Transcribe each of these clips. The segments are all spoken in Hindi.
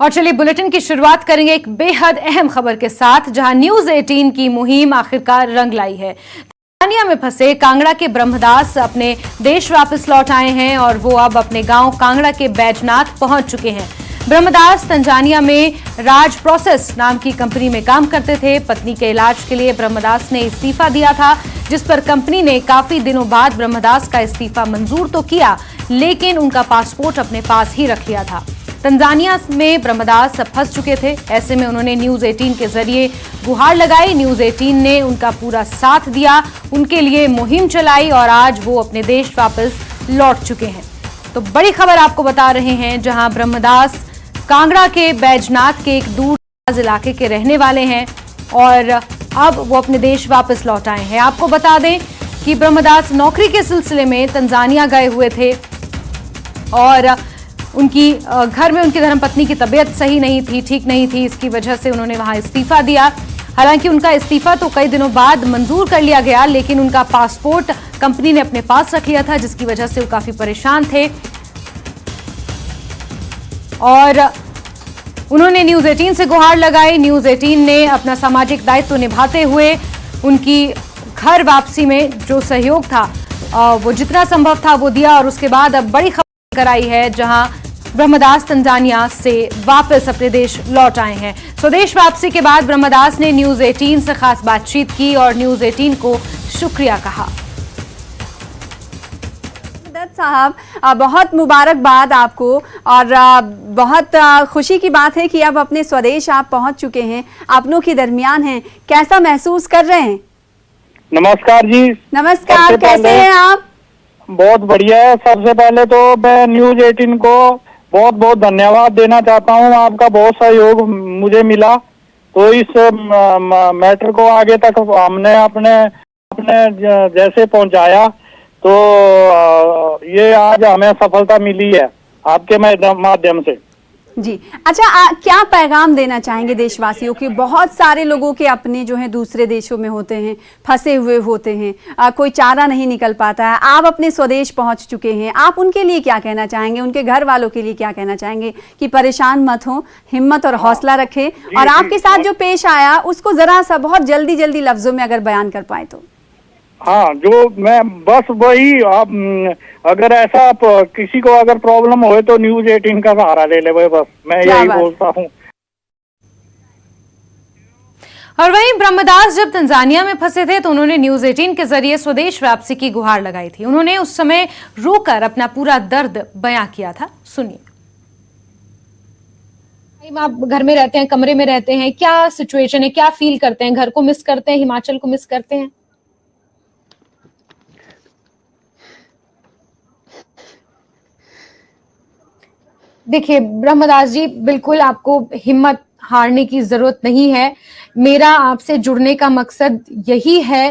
और चलिए बुलेटिन की शुरुआत करेंगे एक बेहद अहम खबर के साथ, जहां न्यूज 18 की मुहिम आखिरकार रंग लाई है। तंजानिया में फंसे कांगड़ा के ब्रह्मदास अपने देश वापस लौट आए हैं और वो अब अपने गांव कांगड़ा के बैजनाथ पहुंच चुके हैं। ब्रह्मदास तंजानिया में राज प्रोसेस नाम की कंपनी में काम करते थे। पत्नी के इलाज के लिए ब्रह्मदास ने इस्तीफा दिया था, जिस पर कंपनी ने काफी दिनों बाद ब्रह्मदास का इस्तीफा मंजूर तो किया, लेकिन उनका पासपोर्ट अपने पास ही रख लिया था। तंजानिया में ब्रह्मदास फंस चुके थे। ऐसे में उन्होंने न्यूज 18 के जरिए गुहार लगाई। न्यूज 18 ने उनका पूरा साथ दिया, उनके लिए मुहिम चलाई और आज वो अपने देश वापस लौट चुके हैं। तो बड़ी खबर आपको बता रहे हैं, जहां ब्रह्मदास कांगड़ा के बैजनाथ के एक दूर इलाके के रहने वाले हैं और अब वो अपने देश वापस लौट आए हैं। आपको बता दें कि ब्रह्मदास नौकरी के सिलसिले में तंजानिया गए हुए थे और उनकी घर में उनकी धर्मपत्नी की तबीयत सही नहीं थी, ठीक नहीं थी। इसकी वजह से उन्होंने वहां इस्तीफा दिया। हालांकि उनका इस्तीफा तो कई दिनों बाद मंजूर कर लिया गया, लेकिन उनका पासपोर्ट कंपनी ने अपने पास रख लिया था, जिसकी वजह से वो काफी परेशान थे और उन्होंने न्यूज 18 से गुहार लगाई। न्यूज 18 ने अपना सामाजिक दायित्व निभाते हुए उनकी घर वापसी में जो सहयोग था वो जितना संभव था वो दिया और उसके बाद अब बड़ी खबर कराई है, जहां ब्रह्मदास तंजानिया से वापस अपने देश लौट आए हैं। स्वदेश वापसी के बाद ब्रह्मदास ने न्यूज 18 से खास बातचीत की और न्यूज 18 को शुक्रिया कहा। साहब, बहुत मुबारकबाद आपको और बहुत खुशी की बात है कि अब अपने स्वदेश आप पहुंच चुके हैं, अपनों के दरमियान हैं। कैसा महसूस कर रहे हैं? नमस्कार जी। नमस्कार, कैसे हैं आप? बहुत बढ़िया है। सबसे पहले तो मैं न्यूज 18 को बहुत बहुत धन्यवाद देना चाहता हूँ। आपका बहुत सहयोग मुझे मिला, तो इस मैटर को आगे तक हमने अपने जैसे पहुंचाया, तो ये आज हमें सफलता मिली है आपके माध्यम से जी। अच्छा, क्या पैगाम देना चाहेंगे देशवासियों के? बहुत सारे लोगों के अपने जो हैं दूसरे देशों में होते हैं, फंसे हुए होते हैं, कोई चारा नहीं निकल पाता है। आप अपने स्वदेश पहुंच चुके हैं, आप उनके लिए क्या कहना चाहेंगे? उनके घर वालों के लिए क्या कहना चाहेंगे कि परेशान मत हो, हिम्मत और हौसला रखें? और आपके साथ जो पेश आया उसको जरा सा बहुत जल्दी लफ्जों में अगर बयान कर पाए तो। हाँ, जो मैं बस वही, आप अगर ऐसा आप किसी को अगर प्रॉब्लम हो तो न्यूज 18 का सहारा ले ले, बस मैं यही बोलता हूँ। और वहीं ब्रह्मदास जब तंजानिया में फंसे थे तो उन्होंने न्यूज 18 के जरिए स्वदेश वापसी की गुहार लगाई थी। उन्होंने उस समय रोकर अपना पूरा दर्द बयां किया था, सुनिए। आप घर में रहते हैं, कमरे में रहते हैं, क्या सिचुएशन है, क्या फील करते हैं? घर को मिस करते हैं, हिमाचल को मिस करते हैं? देखिए ब्रह्मदास जी, बिल्कुल आपको हिम्मत हारने की जरूरत नहीं है। मेरा आपसे जुड़ने का मकसद यही है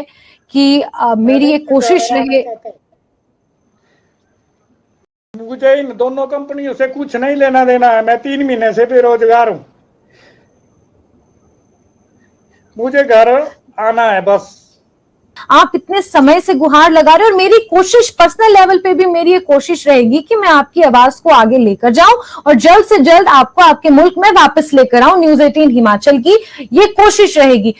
कि मेरी एक कोशिश रहे। मुझे इन दोनों कंपनियों से कुछ नहीं लेना देना है। मैं 3 महीने से बेरोजगार हूँ, मुझे घर आना है बस। आप इतने समय से गुहार लगा रहे हो और मेरी कोशिश पर्सनल लेवल पे भी मेरी ये कोशिश रहेगी कि मैं आपकी आवाज को आगे लेकर जाऊं और जल्द से जल्द आपको आपके मुल्क में वापस लेकर आऊं। न्यूज 18 हिमाचल की ये कोशिश रहेगी।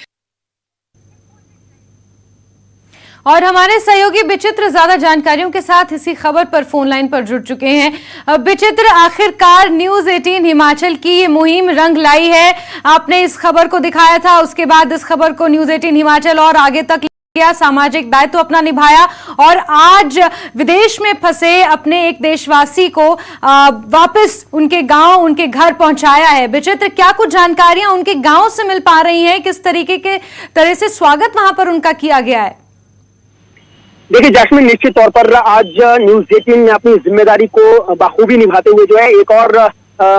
और हमारे सहयोगी विचित्र ज्यादा जानकारियों के साथ इसी खबर पर फोन लाइन पर जुड़ चुके हैं। विचित्र, आखिरकार न्यूज 18 हिमाचल की ये मुहिम रंग लाई है। आपने इस खबर को दिखाया था, उसके बाद इस खबर को न्यूज 18 हिमाचल और आगे तक किया, सामाजिक दायित्व अपना निभाया और आज विदेश में फंसे अपने एक देशवासी को वापस उनके गांव, उनके घर पहुंचाया है। विचित्र, क्या कुछ जानकारियां उनके गांव से मिल पा रही हैं? किस तरह से स्वागत वहां पर उनका किया गया है? देखिए जैस्मिन, निश्चित तौर पर आज न्यूज 18 ने अपनी जिम्मेदारी को बाखूबी निभाते हुए जो है एक और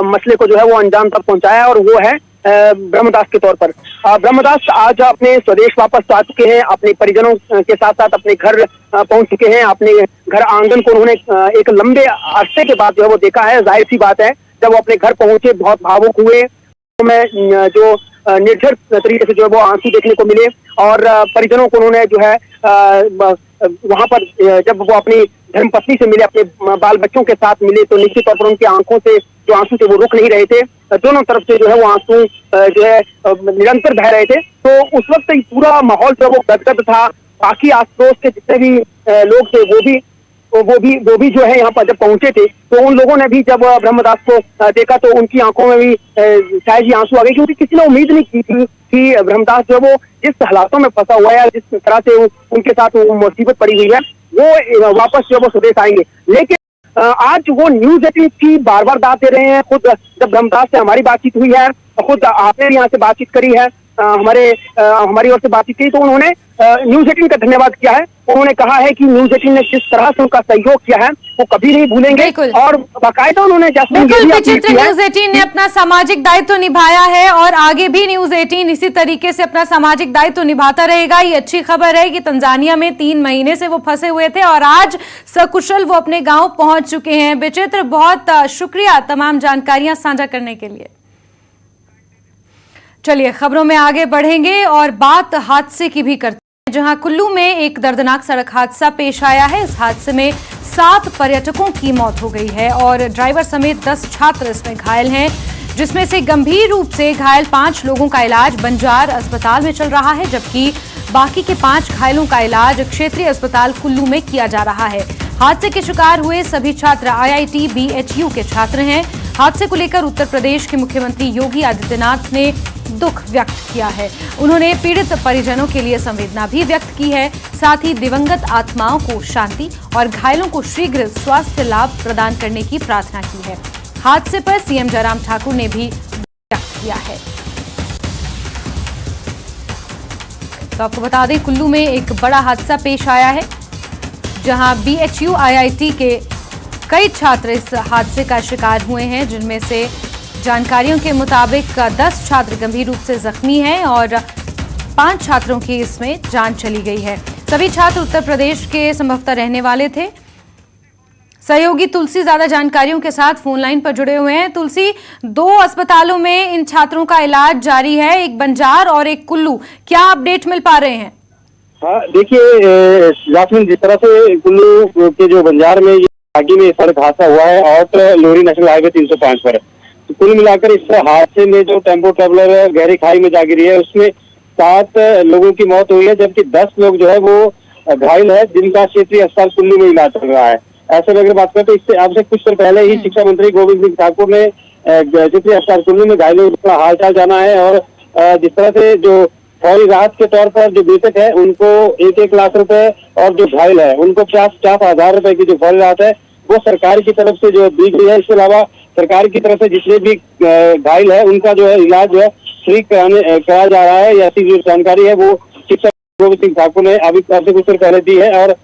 मसले को जो है वो अंजाम तक पहुंचाया, और वो है ब्रह्मदास के तौर पर। ब्रह्मदास आज अपने स्वदेश वापस आ चुके हैं, अपने परिजनों के साथ साथ अपने घर पहुंच चुके हैं। अपने घर आंगन को उन्होंने एक लंबे अरसे के बाद जो है वो देखा है। जाहिर सी बात है, जब वो अपने घर पहुंचे बहुत भावुक हुए, तो मैं जो निर्झर तरीके से जो है वो आंसू देखने को मिले और परिजनों को उन्होंने जो है वहां पर जब वो अपनी धर्मपत्नी से मिले, अपने बाल बच्चों के साथ मिले, तो निश्चित तौर पर उनकी आंखों से जो आंसू थे वो रुक नहीं रहे थे। दोनों तरफ से जो है वो आंसू जो है निरंतर बह रहे थे। तो उस वक्त पूरा माहौल जो वो गदगद था। बाकी आस पड़ोस के जितने भी लोग थे वो भी जो है यहाँ पर जब पहुंचे थे, तो उन लोगों ने भी जब ब्रह्मदास को देखा तो उनकी आंखों में भी शायद ही आंसू आ गए, क्योंकि किसी ने उम्मीद नहीं की थी कि ब्रह्मदास जो वो जिस हालातों में फंसा हुआ है, जिस तरह से उनके साथ वो मुसीबत पड़ी हुई है, वो वापस जो वो स्वदेश आएंगे। लेकिन आज वो न्यूज 18 की बार बार दाद दे रहे हैं। खुद जब ब्रह्मदास से हमारी बातचीत हुई है, खुद आपने भी यहाँ से बातचीत करी है, हमारी ओर से बातचीत की, तो उन्होंने न्यूज 18 का धन्यवाद किया है। उन्होंने कहा है कि न्यूज 18 ने जिस तरह से उनका सहयोग किया है वो कभी नहीं भूलेंगे। और बाकायदा उन्होंने बिल्कुल विचित्र न्यूज 18 ने अपना सामाजिक दायित्व निभाया है और आगे भी न्यूज 18 इसी तरीके से अपना सामाजिक दायित्व निभाता रहेगा। ये अच्छी खबर है कि तंजानिया में 3 महीने से वो फंसे हुए थे और आज सकुशल वो अपने गांव पहुंच चुके हैं। विचित्र, बहुत शुक्रिया तमाम जानकारियां साझा करने के लिए। चलिए खबरों में आगे बढ़ेंगे और बात हादसे की भी करते हैं, जहां कुल्लू में एक दर्दनाक सड़क हादसा पेश आया है। इस हादसे में 7 पर्यटकों की मौत हो गई है और ड्राइवर समेत 10 छात्र इसमें घायल हैं, जिसमें से गंभीर रूप से घायल 5 लोगों का इलाज बंजार अस्पताल में चल रहा है, जबकि बाकी के 5 घायलों का इलाज क्षेत्रीय अस्पताल कुल्लू में किया जा रहा है। हादसे के शिकार हुए सभी छात्र IIT BHU के छात्र हैं। हादसे को लेकर उत्तर प्रदेश के मुख्यमंत्री योगी आदित्यनाथ ने दुख व्यक्त किया है। उन्होंने पीड़ित परिजनों के लिए संवेदना भी व्यक्त की है। साथ ही दिवंगत आत्माओं को शांति और घायलों को शीघ्र स्वास्थ्य लाभ प्रदान करने की प्रार्थना की है। हादसे पर सीएम जयराम ठाकुर ने भी व्यक्त किया है। तो आपको बता दें, कुल्लू में एक बड़ा हादसा पेश आया है, जहां BHU IIT के कई छात्र इस हादसे का शिकार हुए हैं, जिनमें से जानकारियों के मुताबिक 10 छात्र गंभीर रूप से जख्मी हैं और 5 छात्रों की इसमें जान चली गई है। सभी छात्र उत्तर प्रदेश के संभवतः रहने वाले थे। सहयोगी तुलसी ज्यादा जानकारियों के साथ फोन लाइन पर जुड़े हुए हैं। तुलसी, 2 अस्पतालों में इन छात्रों का इलाज जारी है, एक बंजार और एक कुल्लू, क्या अपडेट मिल पा रहे हैं? हाँ देखिए जासमीन, जिस तरह से कुल्लू के जो बंजार में आगे में सड़क हादसा हुआ है और लोरी नेशनल हाईवे 305 पर, तो कुल मिलाकर इस हादसे में जो टेम्पो ट्रेवलर गहरी खाई में जा गिरी है उसमें 7 लोगों की मौत हुई है, जबकि 10 लोग जो है वो घायल है, जिनका क्षेत्रीय अस्पताल कुल्लू में इलाज चल रहा है। ऐसे में अगर बात करें तो इससे अब से कुछ देर पहले ही शिक्षा मंत्री गोविंद सिंह ठाकुर ने क्षेत्रीय अस्पताल कुल्लू में घायलों का हालचाल जाना है और जिस तरह से जो फौरी राहत के तौर पर जो मृतक है उनको 1-1 लाख रुपए और जो घायल है उनको 50,000 रुपए की जो फौरी राहत है वो सरकार की तरफ से जो दी गई है। इसके अलावा सरकार की तरफ से जितने भी घायल है उनका जो है इलाज जो है फ्री कराया जा रहा है। ऐसी जो जानकारी है वो शिक्षा गोविंद सिंह ठाकुर ने अभी से कुछ देर पहले दी है। और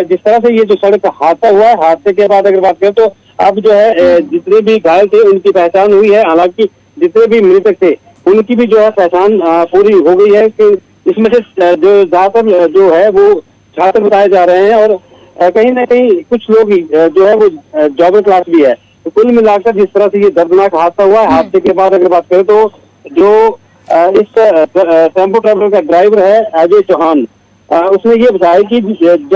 जिस तरह से ये जो सड़क हादसा हुआ है, हादसे के बाद अगर बात करें तो अब जो है जितने भी घायल थे उनकी पहचान हुई है। हालांकि जितने भी मृतक थे उनकी भी जो है पहचान पूरी हो गई है कि इसमें से जो ज्यादातर जो है वो छात्र बताए जा रहे हैं और कहीं ना कहीं कुछ लोग जो है वो जॉबर क्लास भी है। तो कुल मिलाकर जिस तरह से ये दर्दनाक हादसा हुआ है, हादसे के बाद अगर बात करें तो जो इस टेम्पो ट्रैवलर का ड्राइवर है अजय चौहान, उसने ये बताया कि जब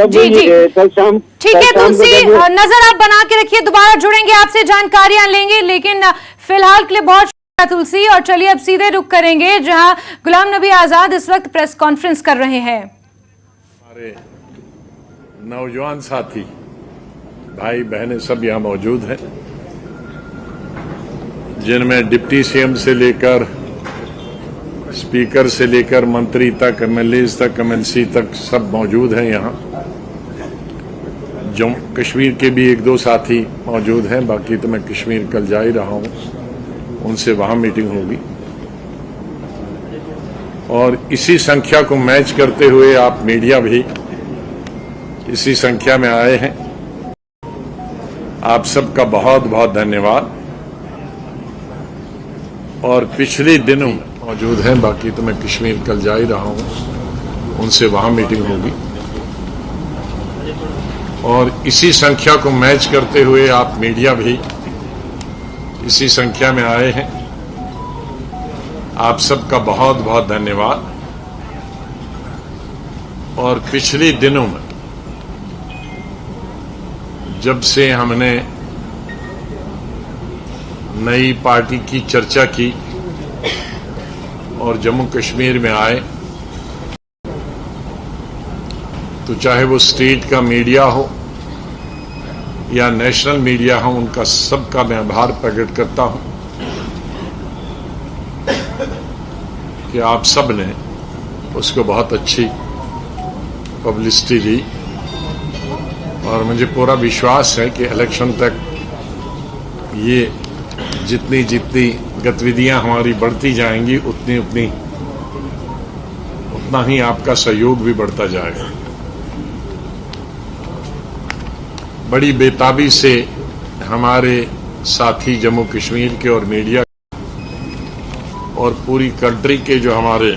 कल शाम, ठीक है तुलसी, नजर आप बना के रखिए, दोबारा जुड़ेंगे आपसे, जानकारियां लेंगे, लेकिन फिलहाल के लिए बहुत शुक्रिया तुलसी। और चलिए अब सीधे रुख करेंगे जहां गुलाम नबी आजाद इस वक्त प्रेस कॉन्फ्रेंस कर रहे हैं। हमारे नौजवान साथी भाई बहनें सब यहाँ मौजूद हैं, जिनमें डिप्टी CM से लेकर स्पीकर से लेकर मंत्री तक, MLAs तक, MLC तक सब मौजूद हैं यहाँ। जम्मू कश्मीर के भी 1-2 साथी मौजूद हैं, बाकी तो मैं कश्मीर कल जा ही रहा हूँ, उनसे वहाँ मीटिंग होगी। और इसी संख्या को मैच करते हुए आप मीडिया भी इसी संख्या में आए हैं, आप सबका बहुत बहुत धन्यवाद। और पिछले दिनों मौजूद हैं, बाकी तो मैं कश्मीर कल जा ही रहा हूँ, उनसे वहाँ मीटिंग होगी। और इसी संख्या को मैच करते हुए आप मीडिया भी इसी संख्या में आए हैं, आप सबका बहुत बहुत धन्यवाद। और पिछले दिनों में जब से हमने नई पार्टी की चर्चा की और जम्मू कश्मीर में आए, तो चाहे वो स्टेट का मीडिया हो या नेशनल मीडिया हो, उनका सबका मैं आभार प्रकट करता हूं कि आप सब ने उसको बहुत अच्छी पब्लिसिटी दी। और मुझे पूरा विश्वास है कि इलेक्शन तक ये जितनी जितनी गतिविधियां हमारी बढ़ती जाएंगी, उतना ही आपका सहयोग भी बढ़ता जाएगा। बड़ी बेताबी से हमारे साथी जम्मू कश्मीर के और मीडिया और पूरी कंट्री के जो हमारे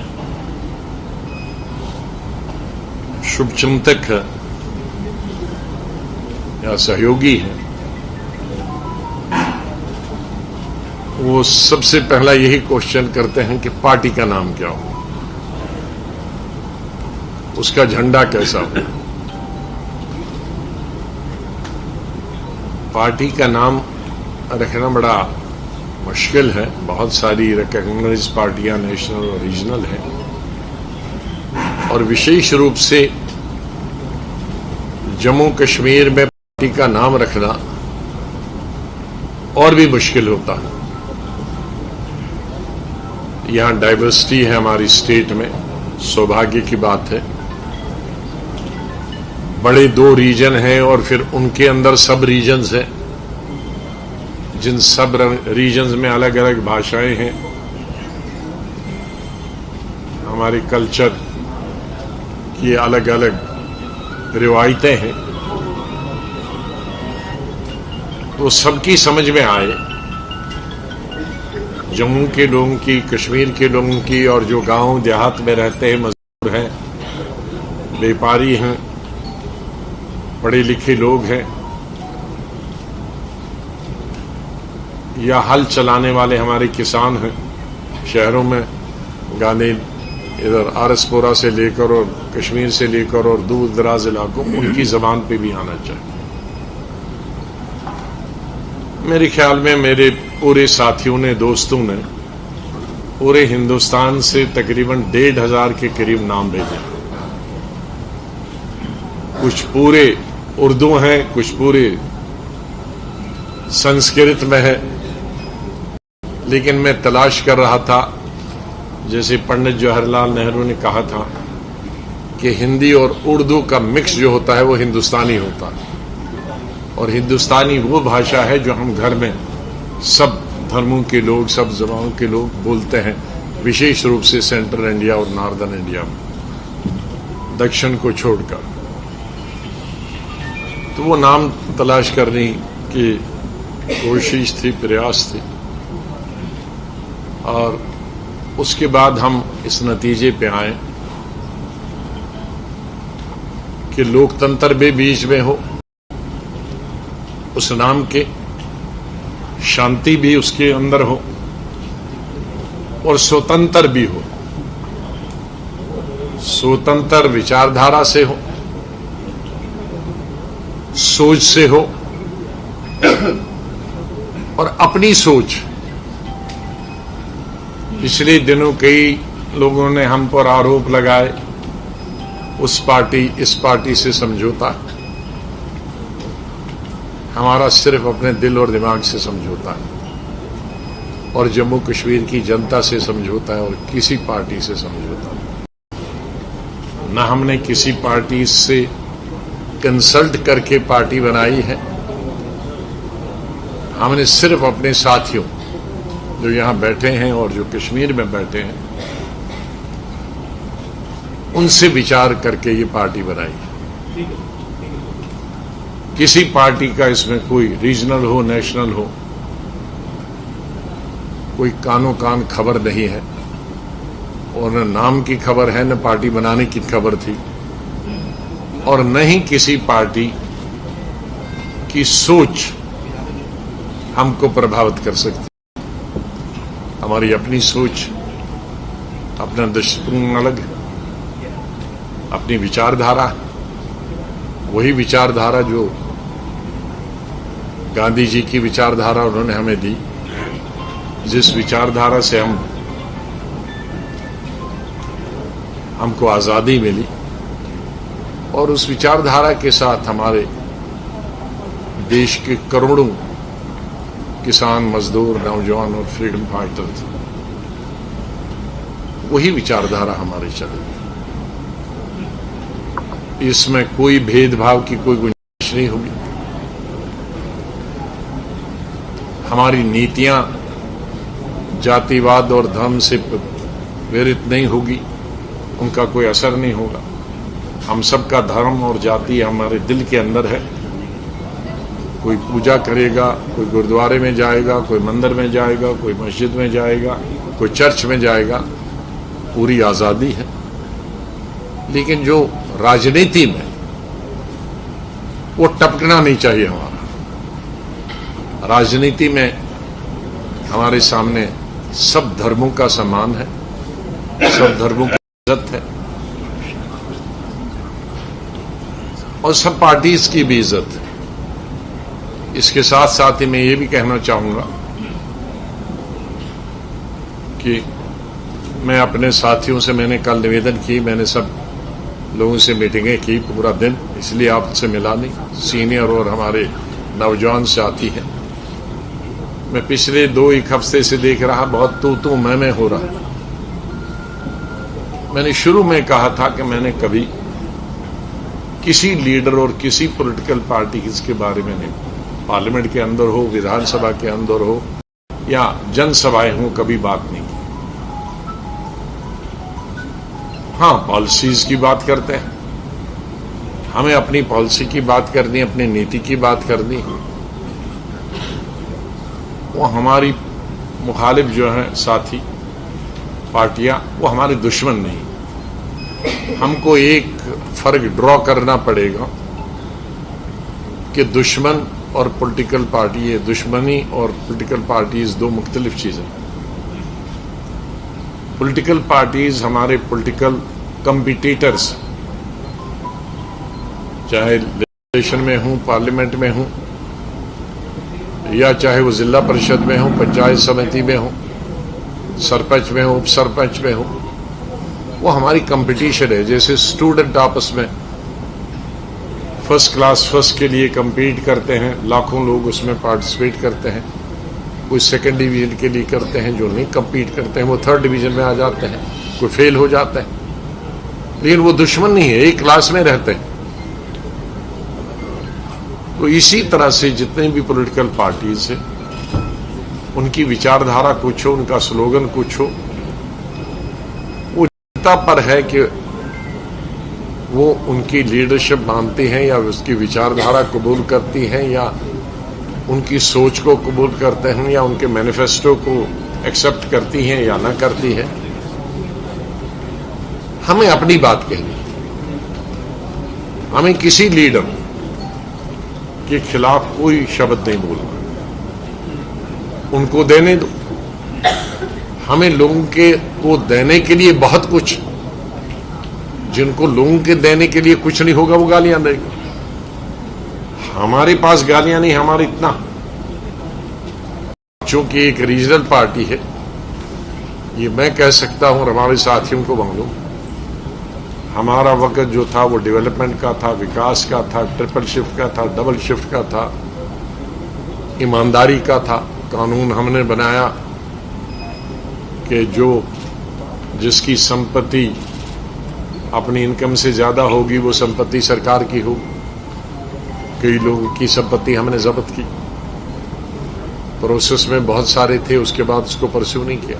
शुभचिंतक हैं या सहयोगी हैं, वो सबसे पहला यही क्वेश्चन करते हैं कि पार्टी का नाम क्या हो, उसका झंडा कैसा हो। पार्टी का नाम रखना बड़ा मुश्किल है। बहुत सारी रिकॉग्नाइज पार्टियां नेशनल और रीजनल हैं, और विशेष रूप से जम्मू कश्मीर में पार्टी का नाम रखना और भी मुश्किल होता है। यहां डाइवर्सिटी है हमारी स्टेट में, सौभाग्य की बात है। बड़े 2 रीजन हैं और फिर उनके अंदर सब रीजन्स हैं, जिन सब रीजन्स में अलग अलग भाषाएं हैं, हमारे कल्चर की अलग अलग रिवायतें हैं। तो सबकी समझ में आए, जम्मू के लोगों की, कश्मीर के लोगों की, और जो गांव देहात में रहते हैं, मजदूर हैं, व्यापारी हैं, पढ़े लिखे लोग हैं, या हल चलाने वाले हमारे किसान हैं, शहरों में गाने इधर आरसपुरा से लेकर और कश्मीर से लेकर और दूर दराज इलाकों, उनकी जबान पे भी आना चाहिए। मेरे ख्याल में मेरे पूरे साथियों ने, दोस्तों ने पूरे हिंदुस्तान से तकरीबन 1,500 के करीब नाम भेजे। कुछ पूरे उर्दू हैं, कुछ पूरे संस्कृत में है, लेकिन मैं तलाश कर रहा था, जैसे पंडित जवाहरलाल नेहरू ने कहा था कि हिंदी और उर्दू का मिक्स जो होता है वो हिंदुस्तानी होता है, और हिंदुस्तानी वो भाषा है जो हम घर में सब धर्मों के लोग, सब जबानों के लोग बोलते हैं, विशेष रूप से सेंट्रल इंडिया और नॉर्दर्न इंडिया में, दक्षिण को छोड़कर। तो वो नाम तलाश करने की कोशिश थी, प्रयास थी, और उसके बाद हम इस नतीजे पे आए कि लोकतंत्र भी बीच में हो, उस नाम के शांति भी उसके अंदर हो, और स्वतंत्र भी हो, स्वतंत्र विचारधारा से हो, सोच से हो, और अपनी सोच। पिछले दिनों कई लोगों ने हम पर आरोप लगाए, उस पार्टी इस पार्टी से समझौता। हमारा सिर्फ अपने दिल और दिमाग से समझौता है, और जम्मू कश्मीर की जनता से समझौता है, और किसी पार्टी से समझौता नहीं। न हमने किसी पार्टी से कंसल्ट करके पार्टी बनाई है, हमने सिर्फ अपने साथियों जो यहां बैठे हैं और जो कश्मीर में बैठे हैं, उनसे विचार करके ये पार्टी बनाई है। किसी पार्टी का इसमें कोई रीजनल हो, नेशनल हो, कोई कानो कान खबर नहीं है, और न नाम की खबर है, न पार्टी बनाने की खबर थी, और न ही किसी पार्टी की सोच हमको प्रभावित कर सकती। हमारी अपनी सोच, अपना दृष्टिकोण अलग है, अपनी विचारधारा, वही विचारधारा जो गांधी जी की विचारधारा उन्होंने हमें दी, जिस विचारधारा से हमको आजादी मिली, और उस विचारधारा के साथ हमारे देश के करोड़ों किसान, मजदूर, नौजवान और फ्रीडम फाइटर थे, वही विचारधारा हमारी चलेगी। इसमें कोई भेदभाव की कोई गुंजाइश नहीं होगी। हमारी नीतियां जातिवाद और धर्म से प्रेरित नहीं होगी, उनका कोई असर नहीं होगा। हम सबका धर्म और जाति हमारे दिल के अंदर है। कोई पूजा करेगा, कोई गुरुद्वारे में जाएगा, कोई मंदिर में जाएगा, कोई मस्जिद में जाएगा, कोई चर्च में जाएगा, पूरी आजादी है। लेकिन जो राजनीति में वो टपकना नहीं चाहिए। हमारा राजनीति में हमारे सामने सब धर्मों का सम्मान है, सब धर्मों की इज्जत है और सब पार्टीज की भी इज्जत है। इसके साथ साथ ही मैं ये भी कहना चाहूंगा कि मैं अपने साथियों से मैंने कल निवेदन की, मैंने सब लोगों से मीटिंगें की पूरा दिन, इसलिए आपसे मिला नहीं। सीनियर और हमारे नौजवान साथी हैं। मैं पिछले 2-1 हफ्ते से देख रहा, बहुत तू मैं हो रहा। मैंने शुरू में कहा था कि मैंने कभी किसी लीडर और किसी पॉलिटिकल पार्टी के बारे में नहीं, पार्लियामेंट के अंदर हो, विधानसभा के अंदर हो या जनसभाएं हो, कभी बात नहीं की। हाँ, पॉलिसीज की बात करते हैं, हमें अपनी पॉलिसी की बात करनी, अपनी नीति की बात करनी। वो हमारी मुखालिफ जो है साथी पार्टियां, वो हमारे दुश्मन नहीं। हमको एक फर्क ड्रॉ करना पड़ेगा कि दुश्मन और पॉलिटिकल पार्टी, ये दुश्मनी और पॉलिटिकल पार्टीज दो मुख्तलिफ चीजें। पॉलिटिकल पार्टीज हमारे पॉलिटिकल कम्पिटिटर्स, चाहे लेजिस्लेशन में हूं, पार्लियामेंट में हूं, या चाहे वो जिला परिषद में हो, पंचायत समिति में हो, सरपंच में हो, उप सरपंच में हो, वो हमारी कंपटीशन है। जैसे स्टूडेंट आपस में फर्स्ट क्लास फर्स्ट के लिए compete करते हैं, लाखों लोग उसमें पार्टिसिपेट करते हैं। कोई सेकंड डिवीजन के लिए करते हैं, जो नहीं compete करते हैं वो थर्ड डिवीजन में आ जाते हैं, कोई फेल हो जाता है। लेकिन वो दुश्मन नहीं है, एक क्लास में रहते हैं। तो इसी तरह से जितने भी पॉलिटिकल पार्टीज हैं, उनकी विचारधारा कुछ हो, उनका स्लोगन कुछ हो, वो जनता पर है कि वो उनकी लीडरशिप मानती हैं या उसकी विचारधारा कबूल करती हैं, या उनकी सोच को कबूल करते हैं, या उनके मैनिफेस्टो को एक्सेप्ट करती हैं या ना करती हैं। हमें अपनी बात कहनी, हमें किसी लीडर के खिलाफ कोई शब्द नहीं बोलना, उनको देने दो। हमें लोगों के को देने के लिए बहुत कुछ, जिनको लोगों के देने के लिए कुछ नहीं होगा वो गालियां देगा। हमारे पास गालियां नहीं, हमारे इतना, चूंकि एक रीजनल पार्टी है, ये मैं कह सकता हूं और हमारे साथियों को मालूम, हमारा वक्त जो था वो डेवलपमेंट का था, विकास का था, ट्रिपल शिफ्ट का था, डबल शिफ्ट का था, ईमानदारी का था। कानून हमने बनाया कि जिसकी संपत्ति अपनी इनकम से ज्यादा होगी वो संपत्ति सरकार की हो। कई लोगों की संपत्ति हमने जब्त की, प्रोसेस में बहुत सारे थे, उसके बाद उसको परस्यू नहीं किया।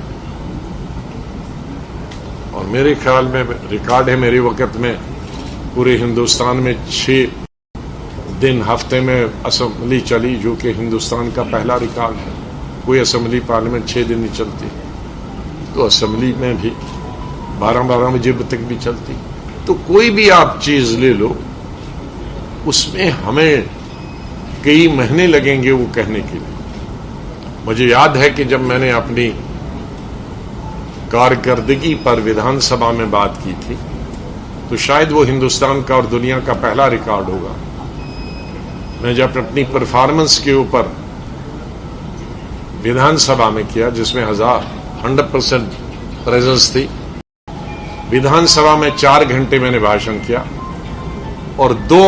और मेरे ख्याल में रिकॉर्ड है मेरे वक्त में, पूरे हिंदुस्तान में 6 दिन हफ्ते में असेंबली चली, जो कि हिंदुस्तान का पहला रिकॉर्ड है। कोई असेंबली पार्लियामेंट 6 दिन नहीं चलती, तो असेंबली में भी 12-12 बजे तक भी चलती। तो कोई भी आप चीज ले लो, उसमें हमें कई महीने लगेंगे वो कहने के लिए। मुझे याद है कि जब मैंने अपनी कारकर्दगी पर विधानसभा में बात की थी, तो शायद वो हिंदुस्तान का और दुनिया का पहला रिकॉर्ड होगा मैं जब अपनी परफॉर्मेंस के ऊपर विधानसभा में किया, जिसमें 100% प्रेजेंस थी, विधानसभा में 4 घंटे मैंने भाषण किया और 2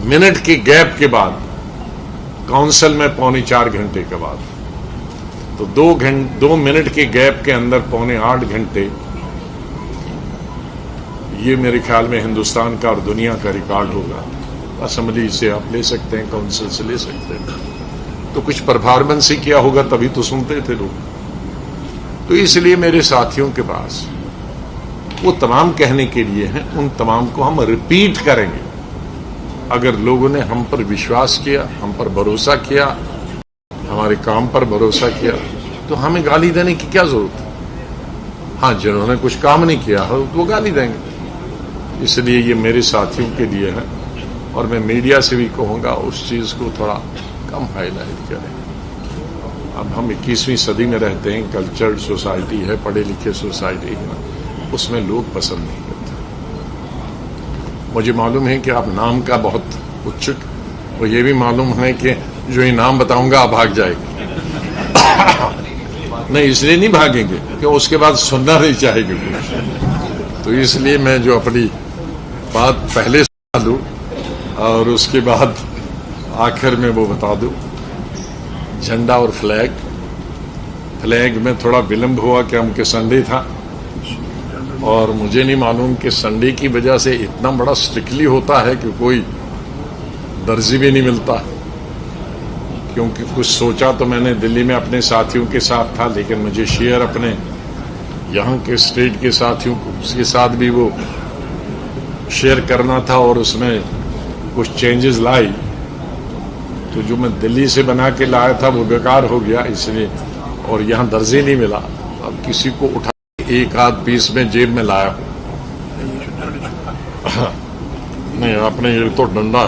मिनट के गैप के बाद काउंसिल में 3.25 घंटे के बाद, तो 2 मिनट के गैप के अंदर 7.25 घंटे, ये मेरे ख्याल में हिंदुस्तान का और दुनिया का रिकॉर्ड होगा। असेंबली से आप ले सकते हैं, काउंसिल से ले सकते हैं, तो कुछ परफॉर्मेंस ही किया होगा, तभी तो सुनते थे लोग। तो इसलिए मेरे साथियों के पास वो तमाम कहने के लिए हैं, उन तमाम को हम रिपीट करेंगे। अगर लोगों ने हम पर विश्वास किया, हम पर भरोसा किया, हमारे काम पर भरोसा किया, तो हमें गाली देने की क्या जरूरत है? हाँ, जिन्होंने कुछ काम नहीं किया हो वो गाली देंगे। इसलिए ये मेरे साथियों के लिए है और मैं मीडिया से भी कहूँगा उस चीज़ को थोड़ा कम हाईलाइट करें। अब हम 21वीं सदी में रहते हैं, कल्चर्ड सोसाइटी है, पढ़े लिखे सोसाइटी है, उसमें लोग पसंद नहीं करते। मुझे मालूम है कि आप नाम का बहुत उत्सुक, और ये भी मालूम है कि जो ये नाम बताऊंगा आप भाग जाएंगे। नहीं, इसलिए नहीं भागेंगे कि उसके बाद सुनना नहीं चाहेंगे कुछ। तो इसलिए मैं जो अपनी बात पहले सुना दूं और उसके बाद आखिर में वो बता दूं। झंडा और फ्लैग में थोड़ा विलंब हुआ कि हम के संडे था, और मुझे नहीं मालूम कि संडे की वजह से इतना बड़ा स्ट्रिक्टली होता है कि कोई दर्जी भी नहीं मिलता। क्योंकि कुछ सोचा तो मैंने दिल्ली में अपने साथियों के साथ था, लेकिन मुझे शेयर अपने यहाँ के स्टेट के साथियों के साथ भी वो शेयर करना था, और उसमें कुछ चेंजेस लाई। तो जो मैं दिल्ली से बना के लाया था वो बेकार हो गया, इसलिए, और यहाँ दर्जी नहीं मिला। अब किसी को उठा एक आध पीस में जेब में लाया। नहीं, आपने ये तो डंडा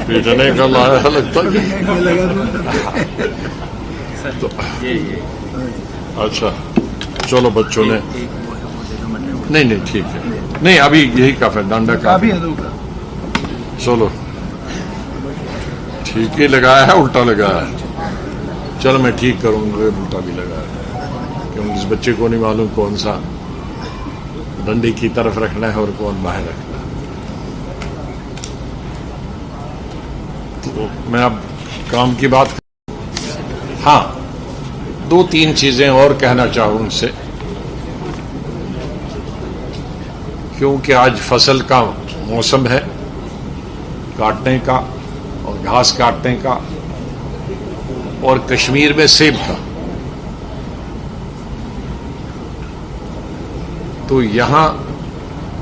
पीटने का लाया है लगता है। तो अच्छा, चलो बच्चों ने, नहीं ठीक है, नहीं अभी यही काफी डंडा का, चलो ठीक ही लगाया है, उल्टा लगाया है। चलो मैं ठीक करूंगा, उल्टा भी लगाया है, क्योंकि इस बच्चे को नहीं मालूम कौन सा डंडे की तरफ रखना है और कौन बाहर रखना है। तो मैं अब काम की बात, हाँ 2-3 चीजें और कहना चाहूं उनसे, क्योंकि आज फसल का मौसम है, काटने का और घास काटने का, और कश्मीर में सेब का। तो यहां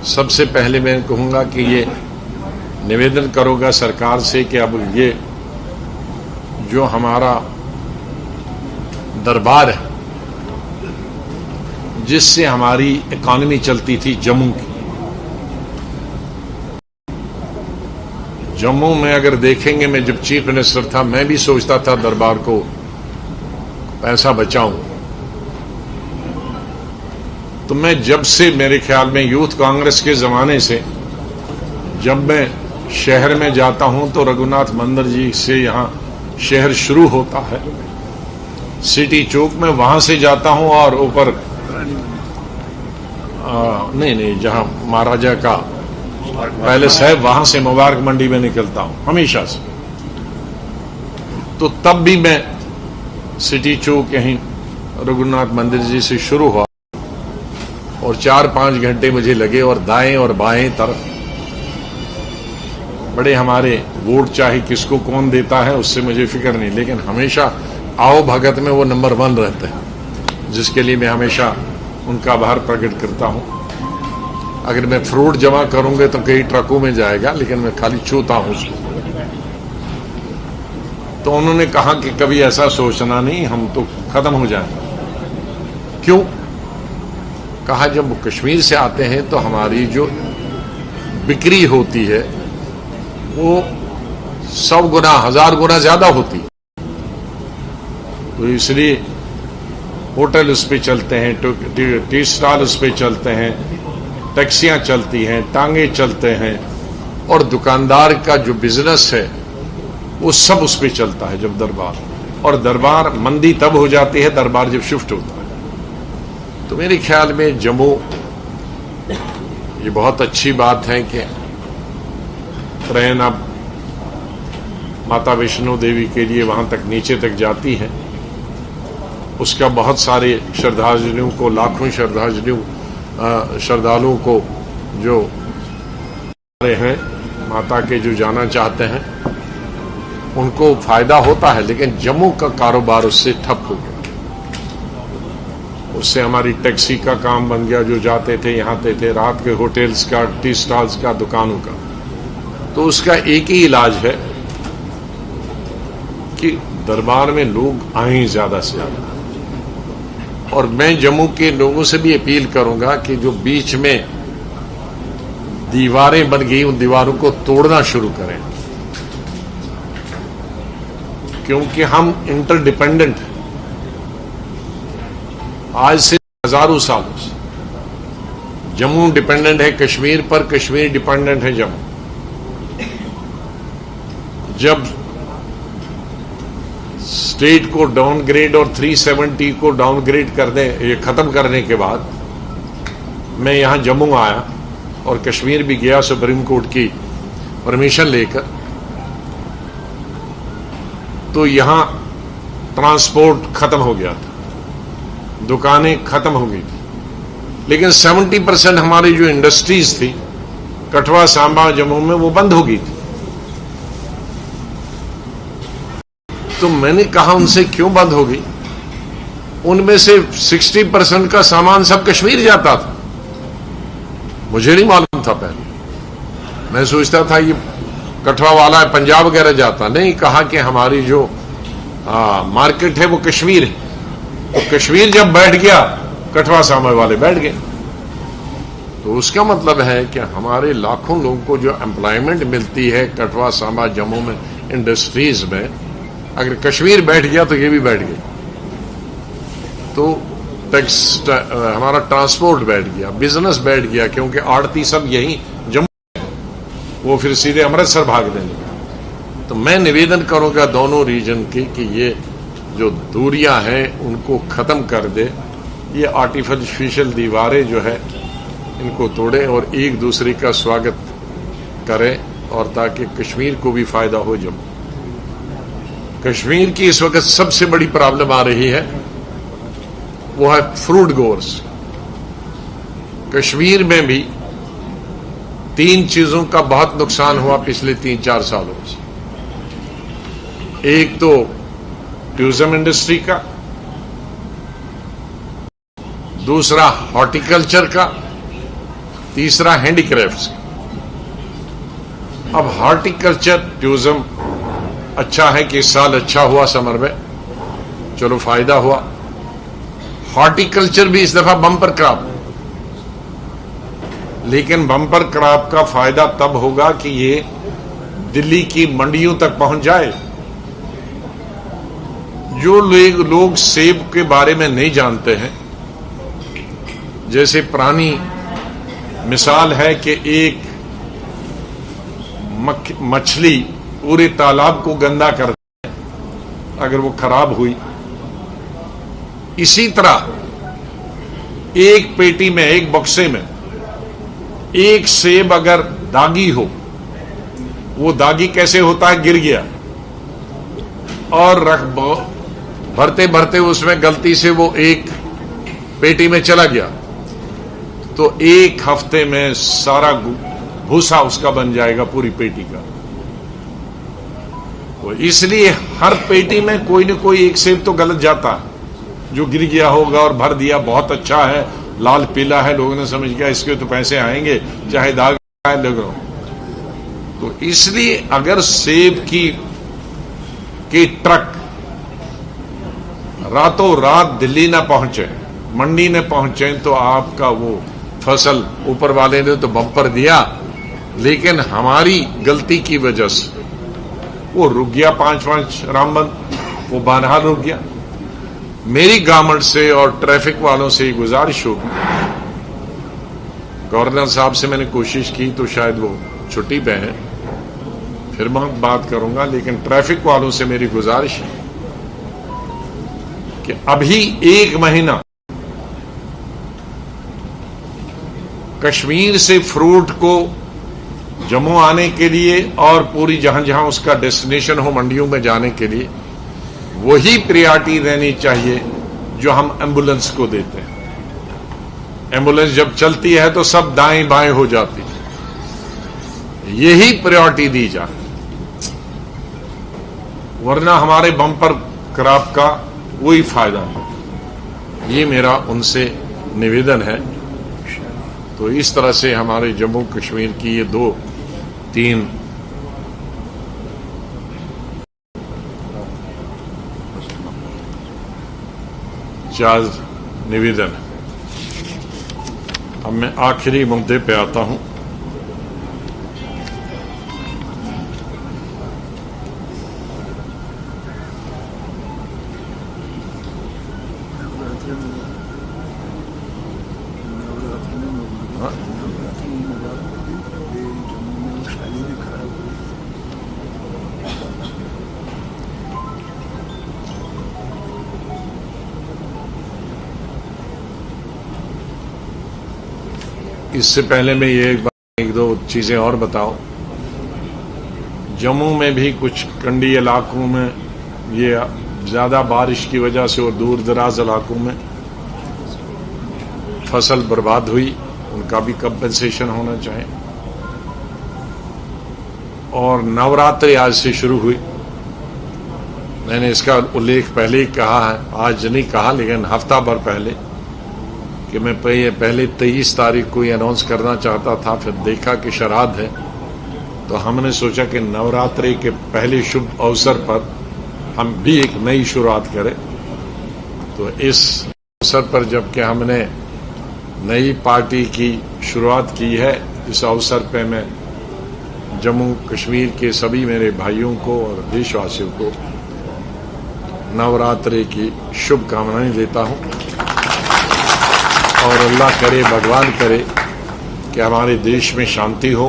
सबसे पहले मैं कहूंगा कि ये निवेदन करूंगा सरकार से कि अब ये जो हमारा दरबार है, जिससे हमारी इकॉनमी चलती थी जम्मू की, जम्मू में अगर देखेंगे, मैं जब चीफ मिनिस्टर था मैं भी सोचता था दरबार को पैसा बचाऊं। तो मैं जब से, मेरे ख्याल में यूथ कांग्रेस के जमाने से, जब मैं शहर में जाता हूं तो रघुनाथ मंदिर जी से यहां शहर शुरू होता है, सिटी चौक में वहां से जाता हूं, और ऊपर नहीं जहां महाराजा का पैलेस है वहां से मुबारक मंडी में निकलता हूं हमेशा से। तो तब भी मैं सिटी चौक यहीं रघुनाथ मंदिर जी से शुरू हुआ, और 4-5 घंटे मुझे लगे, और दाएं और बाएं तरफ बड़े हमारे वोट चाहे किसको कौन देता है उससे मुझे फिक्र नहीं, लेकिन हमेशा आओ भगत में वो नंबर 1 रहते हैं, जिसके लिए मैं हमेशा उनका आभार प्रकट करता हूं। अगर मैं फ्रूट जमा करूंगा तो कई ट्रकों में जाएगा, लेकिन मैं खाली छूता हूं उसको। तो उन्होंने कहा कि कभी ऐसा सोचना नहीं, हम तो खत्म हो जाएंगे। क्यों? कहा जब वो कश्मीर से आते हैं तो हमारी जो बिक्री होती है वो 100 गुना 1000 गुना ज्यादा होती है। तो इसलिए होटल उस पे चलते हैं, टी स्टॉल उस पे चलते हैं, टैक्सियां चलती हैं, टांगे चलते हैं, और दुकानदार का जो बिजनेस है वो सब उस पर चलता है जब दरबार, और दरबार मंदी तब हो जाती है दरबार जब शिफ्ट होता है। तो मेरे ख्याल में जम्मू, ये बहुत अच्छी बात है कि ट्रेन अब माता वैष्णो देवी के लिए वहां तक नीचे तक जाती है। उसका बहुत सारे श्रद्धालुओं को, लाखों श्रद्धालुओं को जो हैं माता के, जो जाना चाहते हैं, उनको फायदा होता है। लेकिन जम्मू का कारोबार उससे ठप हो गया। उससे हमारी टैक्सी का काम बन गया, जो जाते थे यहाँ आते थे, रात के होटल्स का, टी स्टॉल्स का, दुकानों का। तो उसका एक ही इलाज है कि दरबार में लोग आए ज्यादा से ज्यादा। और मैं जम्मू के लोगों से भी अपील करूंगा कि जो बीच में दीवारें बन गई, उन दीवारों को तोड़ना शुरू करें, क्योंकि हम इंटरडिपेंडेंट हैं। आज से हजारों सालों से जम्मू डिपेंडेंट है कश्मीर पर, कश्मीर डिपेंडेंट है जम्मू। जब स्टेट को डाउनग्रेड और 370 को डाउनग्रेड करने, ये खत्म करने के बाद मैं यहां जम्मू आया और कश्मीर भी गया सुप्रीम कोर्ट की परमिशन लेकर। तो यहां ट्रांसपोर्ट खत्म हो गया था, दुकानें खत्म हो गई थी, लेकिन 70% हमारी जो इंडस्ट्रीज थी कठुआ, सांबा, जम्मू में, वो बंद हो गई थी। तो मैंने कहा उनसे क्यों बंद हो गई? उनमें से 60% का सामान सब कश्मीर जाता था। मुझे नहीं मालूम था पहले, मैं सोचता था ये कठुआ वाला है, पंजाब वगैरह जाता। नहीं, कहा कि हमारी जो मार्केट है वो कश्मीर है। तो कश्मीर जब बैठ गया, कठुआ सांबा वाले बैठ गए। तो उसका मतलब है कि हमारे लाखों लोगों को जो एम्प्लॉयमेंट मिलती है कठुआ, सांबा, जम्मू में, इंडस्ट्रीज में, अगर कश्मीर बैठ गया तो ये भी बैठ गए। तो टैक्स, हमारा ट्रांसपोर्ट बैठ गया, बिजनेस बैठ गया, क्योंकि आड़ती सब यही जम्मू, वो फिर सीधे अमृतसर भाग देंगे। तो मैं निवेदन करूंगा दोनों रीजन की कि ये जो दूरियां हैं उनको खत्म कर दे, ये आर्टिफिशियल दीवारें जो है इनको तोड़े और एक दूसरे का स्वागत करें, और ताकि कश्मीर को भी फायदा हो। जम्मू कश्मीर की इस वक्त सबसे बड़ी प्रॉब्लम आ रही है वो है फ्रूट गोर्स। कश्मीर में भी 3 चीजों का बहुत नुकसान हुआ पिछले 3-4 सालों से। एक तो टूरिज्म इंडस्ट्री का, दूसरा हॉर्टिकल्चर का, तीसरा हैंडीक्राफ्ट्स का। अब हॉर्टिकल्चर, टूरिज्म अच्छा है कि इस साल अच्छा हुआ समर में, चलो फायदा हुआ। हॉर्टिकल्चर भी इस दफा बम्पर क्रॉप, लेकिन बम्पर क्रॉप का फायदा तब होगा कि ये दिल्ली की मंडियों तक पहुंच जाए। जो लोग सेब के बारे में नहीं जानते हैं, जैसे पुरानी मिसाल है कि एक मछली पूरे तालाब को गंदा कर दे अगर वो खराब हुई, इसी तरह एक पेटी में, एक बक्से में एक सेब अगर दागी हो, वो दागी कैसे होता है? गिर गया और भरते भरते उसमें गलती से वो एक पेटी में चला गया, तो एक हफ्ते में सारा भूसा उसका बन जाएगा, पूरी पेटी का। तो इसलिए हर पेटी में कोई न कोई एक सेब तो गलत जाता है, जो गिर गया होगा और भर दिया, बहुत अच्छा है, लाल पीला है, लोगों ने समझ गया इसके तो पैसे आएंगे, चाहे दाग है लोगों। तो इसलिए अगर सेब की ट्रक रातों रात दिल्ली ना पहुंचे, मंडी न पहुंचे, तो आपका वो फसल, ऊपर वाले ने तो बम्पर दिया, लेकिन हमारी गलती की वजह से वो रुक गया। 5-5 रामबन वो बहरहाल रुक गया। मेरी गवर्नमेंट से और ट्रैफिक वालों से गुजारिश होगी, गवर्नर साहब से मैंने कोशिश की तो शायद वो छुट्टी पे हैं, फिर मैं बात करूंगा। लेकिन ट्रैफिक वालों से मेरी गुजारिश है कि अभी 1 महीना कश्मीर से फ्रूट को जम्मू आने के लिए और पूरी जहां जहां उसका डेस्टिनेशन हो मंडियों में जाने के लिए वही प्रायोरिटी रहनी चाहिए जो हम एम्बुलेंस को देते हैं। एम्बुलेंस जब चलती है तो सब दाएं बाएं हो जाती है, यही प्रायोरिटी दी जाए, वरना हमारे बम्पर क्रॉप का कोई फायदा नहीं। ये मेरा उनसे निवेदन है। तो इस तरह से हमारे जम्मू कश्मीर की ये 2-3 4 निवेदन है। अब मैं आखिरी मुद्दे पे आता हूं। इससे पहले मैं ये एक दो चीजें और बताऊं। जम्मू में भी कुछ कंडी इलाकों में ये ज्यादा बारिश की वजह से और दूर दराज इलाकों में फसल बर्बाद हुई, उनका भी कंपनसेशन होना चाहिए। और नवरात्रि आज से शुरू हुई, मैंने इसका उल्लेख पहले ही कहा है, आज नहीं कहा लेकिन हफ्ता भर पहले, कि मैं पहले 23 तारीख को ये अनाउंस करना चाहता था, फिर देखा कि श्राद्ध है, तो हमने सोचा कि नवरात्रि के पहले शुभ अवसर पर हम भी एक नई शुरुआत करें। तो इस अवसर पर जबकि हमने नई पार्टी की शुरुआत की है, इस अवसर पर मैं जम्मू कश्मीर के सभी मेरे भाइयों को और देशवासियों को नवरात्रि की शुभकामनाएं देता हूं। और अल्लाह करे, भगवान करे कि हमारे देश में शांति हो,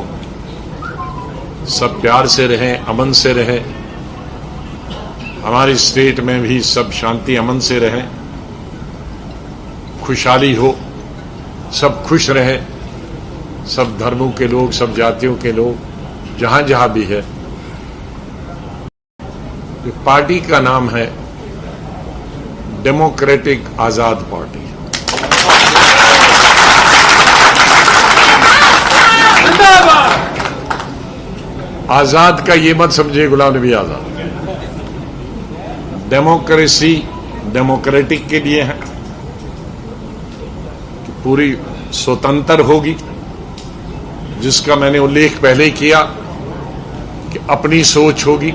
सब प्यार से रहें, अमन से रहें, हमारी स्टेट में भी सब शांति अमन से रहें, खुशहाली हो, सब खुश रहें, सब धर्मों के लोग, सब जातियों के लोग जहां जहां भी है। पार्टी का नाम है डेमोक्रेटिक आजाद पार्टी। आजाद का ये मत समझिए गुलाम नबी आजाद, डेमोक्रेसी डेमोक्रेटिक के लिए है कि पूरी स्वतंत्र होगी, जिसका मैंने उल्लेख पहले किया कि अपनी सोच होगी,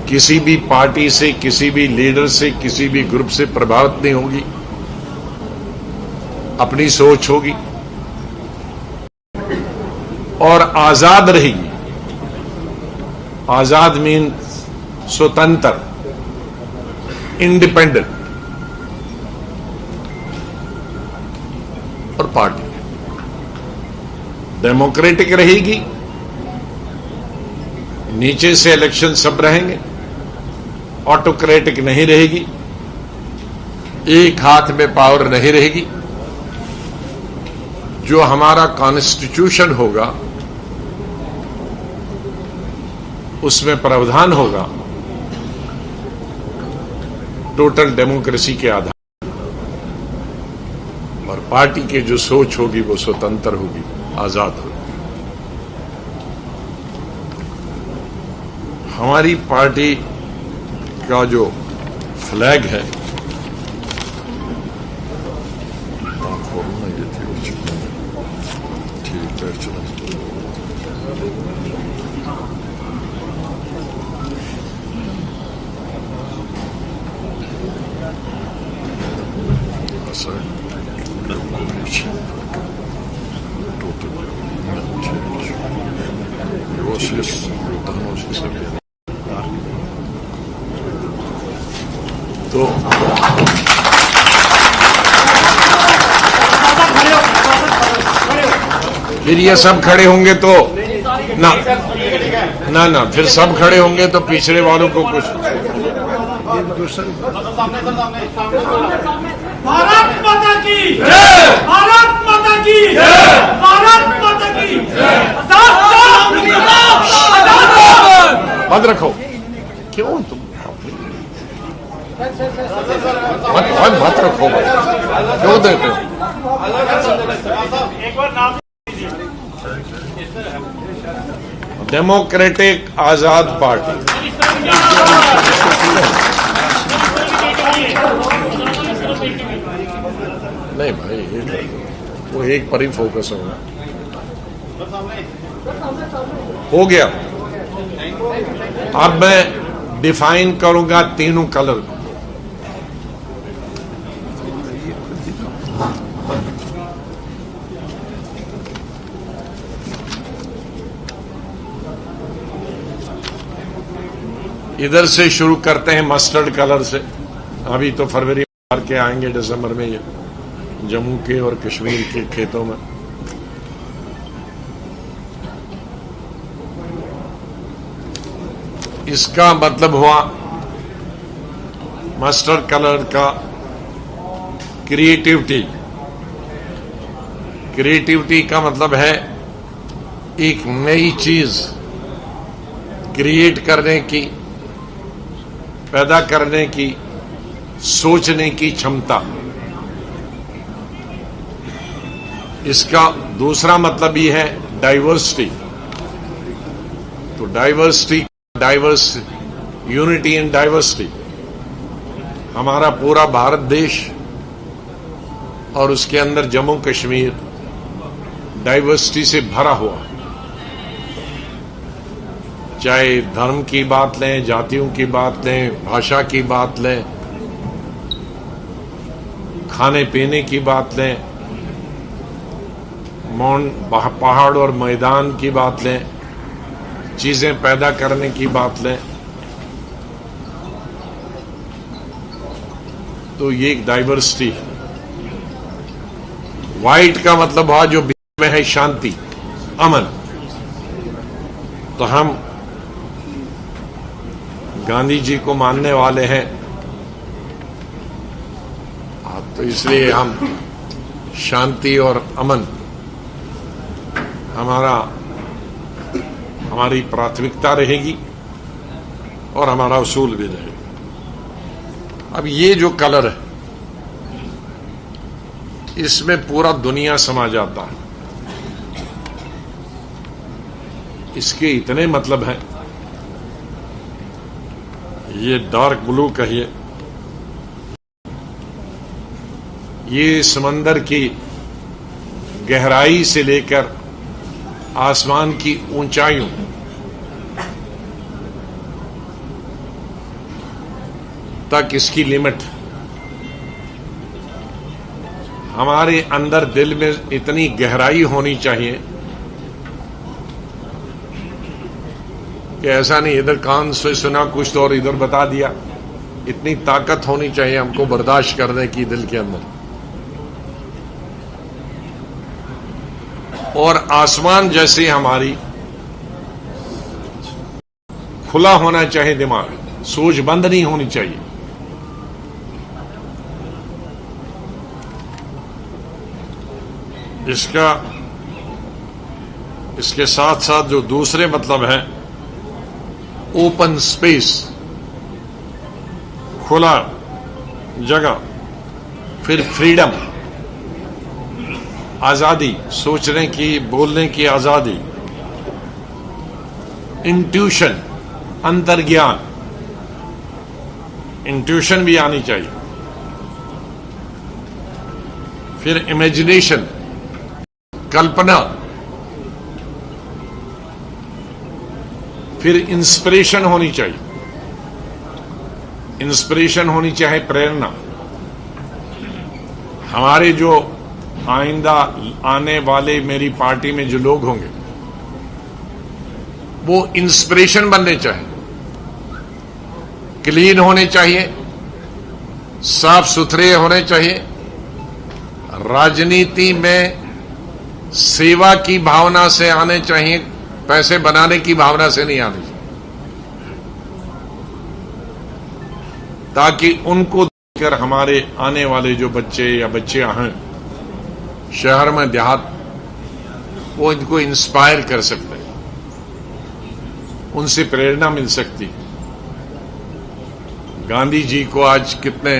किसी भी पार्टी से, किसी भी लीडर से, किसी भी ग्रुप से प्रभावित नहीं होगी, अपनी सोच होगी और आजाद रहेगी। आजाद मीन स्वतंत्र, इंडिपेंडेंट। और पार्टी डेमोक्रेटिक रहेगी, नीचे से इलेक्शन सब रहेंगे, ऑटोक्रेटिक नहीं रहेगी, एक हाथ में पावर नहीं रहेगी। जो हमारा कॉन्स्टिट्यूशन होगा उसमें प्रावधान होगा टोटल डेमोक्रेसी के आधार, और पार्टी की जो सोच होगी वो स्वतंत्र होगी, आजाद होगी। हमारी पार्टी का जो फ्लैग है, तो फिर ये सब खड़े होंगे तो ना ना ना, फिर सब खड़े होंगे तो पिछड़े वालों को कुछ। भारत माता की जय, भारत माता की जय, भारत माता की जय। मत रखो, क्यों तुम मत रखो, क्यों देते हो? डेमोक्रेटिक आजाद पार्टी। नहीं भाई, वो एक पर ही फोकस होगा। हो गया। अब मैं डिफाइन करूंगा तीनों कलर को। इधर से शुरू करते हैं मस्टर्ड कलर से। अभी तो फरवरी मार के आएंगे दिसंबर में ये जम्मू के और कश्मीर के खेतों में। इसका मतलब हुआ मस्टर्ड कलर का क्रिएटिविटी। क्रिएटिविटी का मतलब है एक नई चीज क्रिएट करने की, पैदा करने की, सोचने की क्षमता। इसका दूसरा मतलब ये है डाइवर्सिटी। तो डाइवर्सिटी, यूनिटी इन डाइवर्सिटी। हमारा पूरा भारत देश और उसके अंदर जम्मू कश्मीर डाइवर्सिटी से भरा हुआ। चाहे धर्म की बात लें, जातियों की बात लें, भाषा की बात लें, खाने पीने की बात लें, पहाड़ और मैदान की बात लें, चीजें पैदा करने की बात लें, तो ये एक डाइवर्सिटी है। व्हाइट का मतलब हुआ जो बीच में है शांति, अमन। तो हम गांधी जी को मानने वाले हैं, तो इसलिए हम शांति और अमन हमारी प्राथमिकता रहेगी और हमारा उसूल भी रहेगा। अब ये जो कलर है, इसमें पूरा दुनिया समा जाता है। इसके इतने मतलब हैं। ये डार्क ब्लू कहिए, ये समंदर की गहराई से लेकर आसमान की ऊंचाइयों तक इसकी लिमिट। हमारे अंदर दिल में इतनी गहराई होनी चाहिए कि ऐसा नहीं इधर कान से सुना कुछ तो और इधर बता दिया। इतनी ताकत होनी चाहिए हमको बर्दाश्त करने की दिल के अंदर। और आसमान जैसे हमारी खुला होना चाहिए दिमाग, सोच बंद नहीं होनी चाहिए। इसके साथ साथ जो दूसरे मतलब हैं, ओपन स्पेस, खुला जगह, फिर फ्रीडम, आजादी, सोचने की, बोलने की आजादी, इंट्यूशन, अंतर्ज्ञान, इंट्यूशन भी आनी चाहिए। फिर इमेजिनेशन, कल्पना, फिर इंस्पिरेशन होनी चाहिए। इंस्पिरेशन होनी चाहिए, प्रेरणा। हमारे जो आइंदा आने वाले मेरी पार्टी में जो लोग होंगे वो इंस्पिरेशन बनने चाहिए, क्लीन होने चाहिए, साफ सुथरे होने चाहिए, राजनीति में सेवा की भावना से आने चाहिए, पैसे बनाने की भावना से नहीं आनी चाहिए, ताकि उनको देखकर हमारे आने वाले जो बच्चे या बच्चियां हैं शहर में देहात, वो इनको इंस्पायर कर सकते हैं, उनसे प्रेरणा मिल सकती है। गांधी जी को आज कितने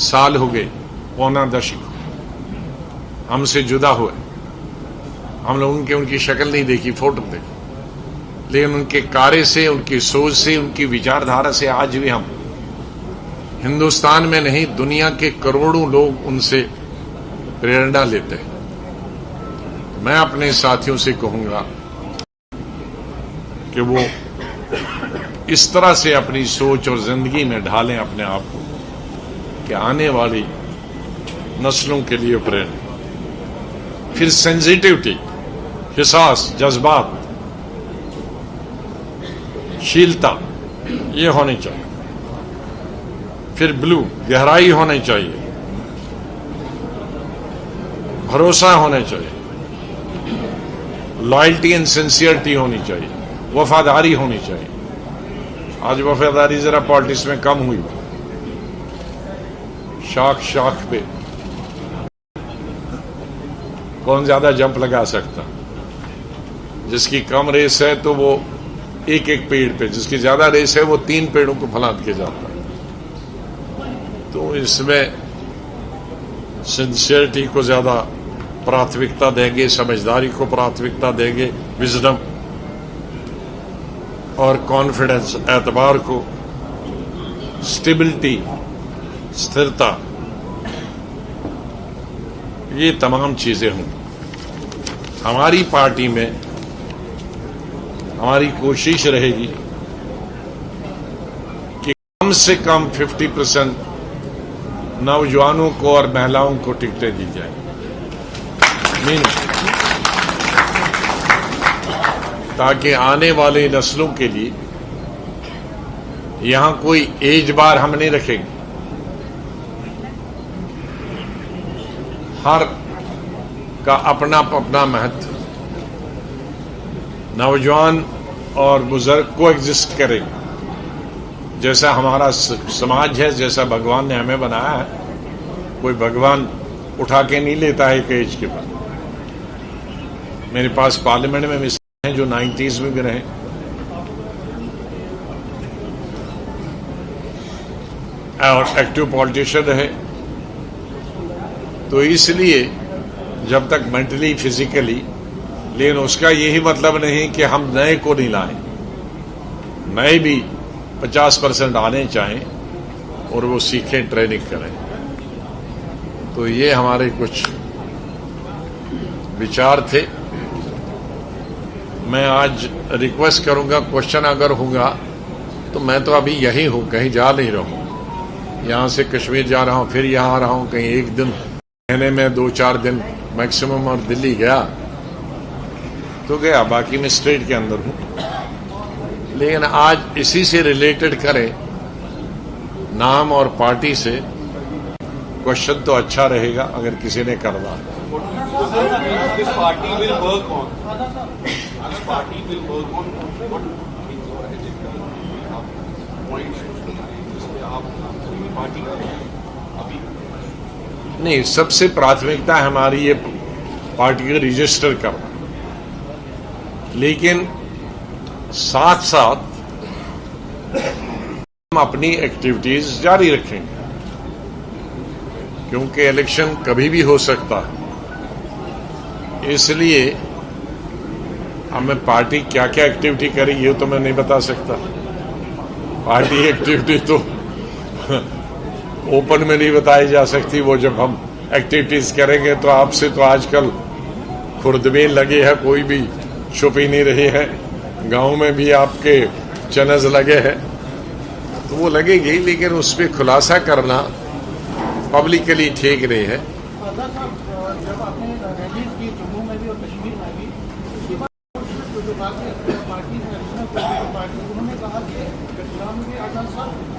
साल हो गए, पौना दशक हमसे जुदा हुए। हम लोगों की उनकी शक्ल नहीं देखी, फोटो देखी, लेकिन उनके कार्य से, उनकी सोच से, उनकी विचारधारा से आज भी हम हिंदुस्तान में नहीं, दुनिया के करोड़ों लोग उनसे प्रेरणा लेते हैं। मैं अपने साथियों से कहूंगा कि वो इस तरह से अपनी सोच और जिंदगी में ढालें अपने आप को कि आने वाली नस्लों के लिए प्रेरणा। फिर सेंसिटिविटी, हिसास, जज्बात, शीलता, ये होनी चाहिए। फिर ब्लू, गहराई होनी चाहिए, भरोसा होना चाहिए, लॉयल्टी एंड सिंसियरिटी होनी चाहिए, वफादारी होनी चाहिए। आज वफादारी जरा पॉलिटिक्स में कम हुई, शाख शाख पे कौन ज्यादा जंप लगा सकता। जिसकी कम रेस है तो वो एक एक पेड़ पे, जिसकी ज्यादा रेस है वो 3 पेड़ों को फलाद के जाता है। तो इसमें सिंसियरिटी को ज्यादा प्राथमिकता देंगे, समझदारी को प्राथमिकता देंगे, विजडम और कॉन्फिडेंस, एतबार को, स्टेबिलिटी, स्थिरता, ये तमाम चीजें हों। हमारी पार्टी में हमारी कोशिश रहेगी कि कम से कम 50% नौजवानों को और महिलाओं को टिकटें दी जाए, ताकि आने वाले नस्लों के लिए यहां कोई एज बार हम नहीं रखेंगे। हर का अपना अपना महत्व, नौजवान और बुजुर्ग को एग्जिस्ट करेंगे। जैसा हमारा समाज है, जैसा भगवान ने हमें बनाया है, कोई भगवान उठा के नहीं लेता है एक एज के बाद। मेरे पास पार्लियामेंट में मिसाल हैं जो 90s में भी रहे, और एक्टिव पॉलिटिशियन रहे। तो इसलिए जब तक मेंटली, फिजिकली, लेकिन उसका यही मतलब नहीं कि हम नए को नहीं लाएं। नए भी 50% आने चाहें और वो सीखें, ट्रेनिंग करें। तो ये हमारे कुछ विचार थे। मैं आज रिक्वेस्ट करूंगा, क्वेश्चन अगर होगा तो मैं तो अभी यही हूं, कहीं जा नहीं रहा हूं। यहां से कश्मीर जा रहा हूं, फिर यहां आ रहा हूं, कहीं एक दिन, महीने में 2-4 दिन मैक्सिमम, और दिल्ली गया तो गया, बाकी मैं स्टेट के अंदर हूं। लेकिन आज इसी से रिलेटेड करें, नाम और पार्टी से, क्वेश्चन तो अच्छा रहेगा अगर किसी ने करना। नहीं, सबसे प्राथमिकता हमारी ये पार्टी का रजिस्टर करना, लेकिन साथ साथ हम अपनी एक्टिविटीज जारी रखेंगे, क्योंकि इलेक्शन कभी भी हो सकता है। इसलिए हमें पार्टी क्या क्या एक्टिविटी करेगी ये तो मैं नहीं बता सकता। पार्टी एक्टिविटी तो ओपन में नहीं बताई जा सकती। वो जब हम एक्टिविटीज करेंगे तो आपसे तो आजकल खुर्दबीन लगी है, कोई भी छुप ही नहीं रही है। गांव में भी आपके चनज लगे हैं तो वो लगेगी, लेकिन उस पर खुलासा करना पब्लिकली ठीक नहीं है।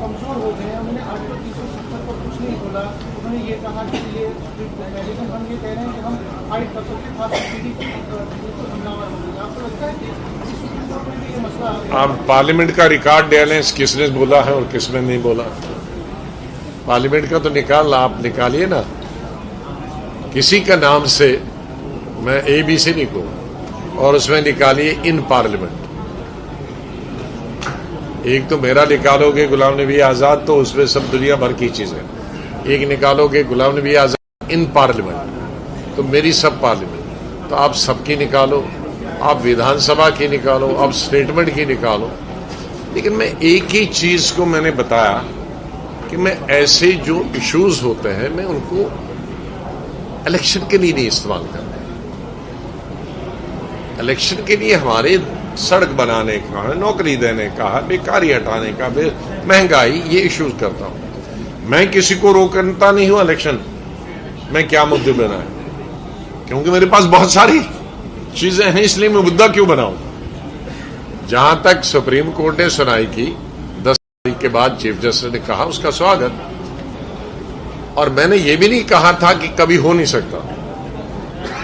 कमजोर हो गए, उन्होंने आर्टिकल 370 पर कुछ नहीं बोला। उन्होंने ये कहा कि ये हम ये कह रहे हैं कि हम फाइट कर सकते, खास सब्सिडी हमलावर हो गया, आपको लगता है कि सुप्रीम कोर्ट में भी ये मसला आप पार्लियामेंट का रिकॉर्ड डालें किसने बोला है और किसने नहीं बोला। पार्लियामेंट का तो आप निकालिए ना, किसी का नाम से मैं ABC नहीं कहूँ और उसमें निकालिए इन पार्लियामेंट। एक तो मेरा निकालोगे गुलाम नबी आजाद, तो उसमें सब दुनिया भर की चीजें। एक निकालोगे गुलाम नबी आजाद इन पार्लियामेंट, तो मेरी सब पार्लियामेंट। तो आप सबकी निकालो, आप विधानसभा की निकालो, आप स्टेटमेंट की निकालो। लेकिन मैं एक ही चीज को मैंने बताया कि मैं ऐसे जो इश्यूज होते हैं मैं उनको इलेक्शन के लिए नहीं इस्तेमाल करता। इलेक्शन के लिए हमारे सड़क बनाने का, नौकरी देने का, बेकारी हटाने का, महंगाई, ये इश्यूज करता हूं। मैं किसी को रोकता नहीं हूं इलेक्शन में क्या मुद्दे बनाए, क्योंकि मेरे पास बहुत सारी चीजें हैं, इसलिए मैं मुद्दा क्यों बनाऊं। जहां तक सुप्रीम कोर्ट ने सुनाई की 10 तारीख के बाद चीफ जस्टिस ने कहा, उसका स्वागत। और मैंने ये भी नहीं कहा था कि कभी हो नहीं सकता।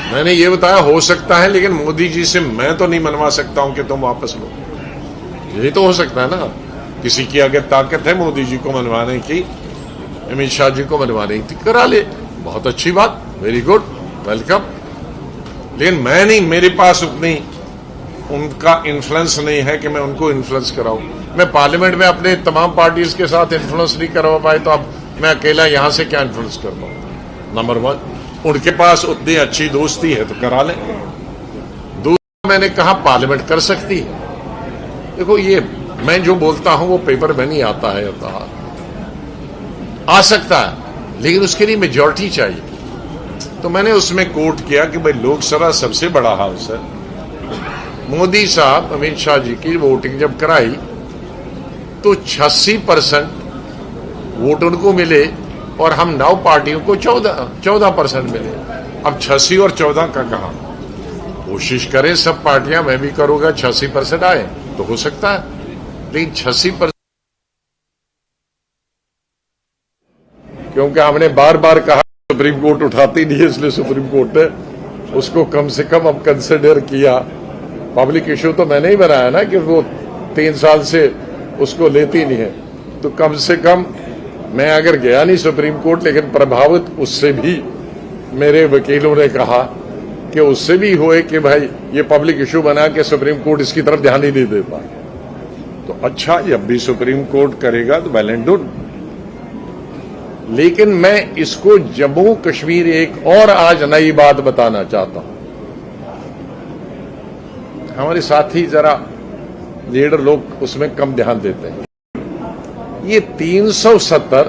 मैंने ये बताया हो सकता है, लेकिन मोदी जी से मैं तो नहीं मनवा सकता हूं कि तुम वापस लो। यही तो हो सकता है ना, किसी की अगर ताकत है मोदी जी को मनवाने की, अमित शाह जी को मनवाने की, करा ले, बहुत अच्छी बात, वेरी गुड, वेलकम। लेकिन मैं नहीं, मेरे पास उतनी उनका इन्फ्लुएंस नहीं है कि मैं उनको इन्फ्लुएंस कराऊं। मैं पार्लियामेंट में अपने तमाम पार्टीज के साथ इन्फ्लुएंस नहीं करवा पाए, तो अब मैं अकेला यहां से क्या इन्फ्लुएंस कर पाऊं। नंबर 1, उनके पास उतनी अच्छी दोस्ती है तो करा लें। दूसरा, मैंने कहा पार्लियामेंट कर सकती है। देखो, ये मैं जो बोलता हूं वो पेपर में नहीं आता है, आ सकता है, लेकिन उसके लिए मेजॉरिटी चाहिए। तो मैंने उसमें कोट किया कि भाई लोकसभा सबसे बड़ा हाउस है। मोदी साहब, अमित शाह जी की वोटिंग जब कराई तो 86% वोट उनको मिले और हम 9 पार्टियों को 14% मिले। अब 86 और 14 का कहा, कोशिश करें सब पार्टियां, मैं भी करूंगा 86% आए तो हो सकता है, लेकिन 86%, क्योंकि हमने बार बार कहा सुप्रीम कोर्ट उठाती नहीं है, इसलिए सुप्रीम कोर्ट ने उसको कम से कम अब कंसिडर किया। पब्लिक इश्यू तो मैंने ही बनाया ना कि वो 3 साल से उसको लेती नहीं है, तो कम से कम मैं अगर गया नहीं सुप्रीम कोर्ट, लेकिन प्रभावित उससे भी मेरे वकीलों ने कहा कि उससे भी हुए कि भाई ये पब्लिक इश्यू बना के सुप्रीम कोर्ट इसकी तरफ ध्यान ही नहीं देता। तो अच्छा, जब भी सुप्रीम कोर्ट करेगा तो वेल एंड गुड। लेकिन मैं इसको जम्मू कश्मीर एक और आज नई बात बताना चाहता हूं। हमारे साथी जरा लीडर लोग उसमें कम ध्यान देते हैं। ये 370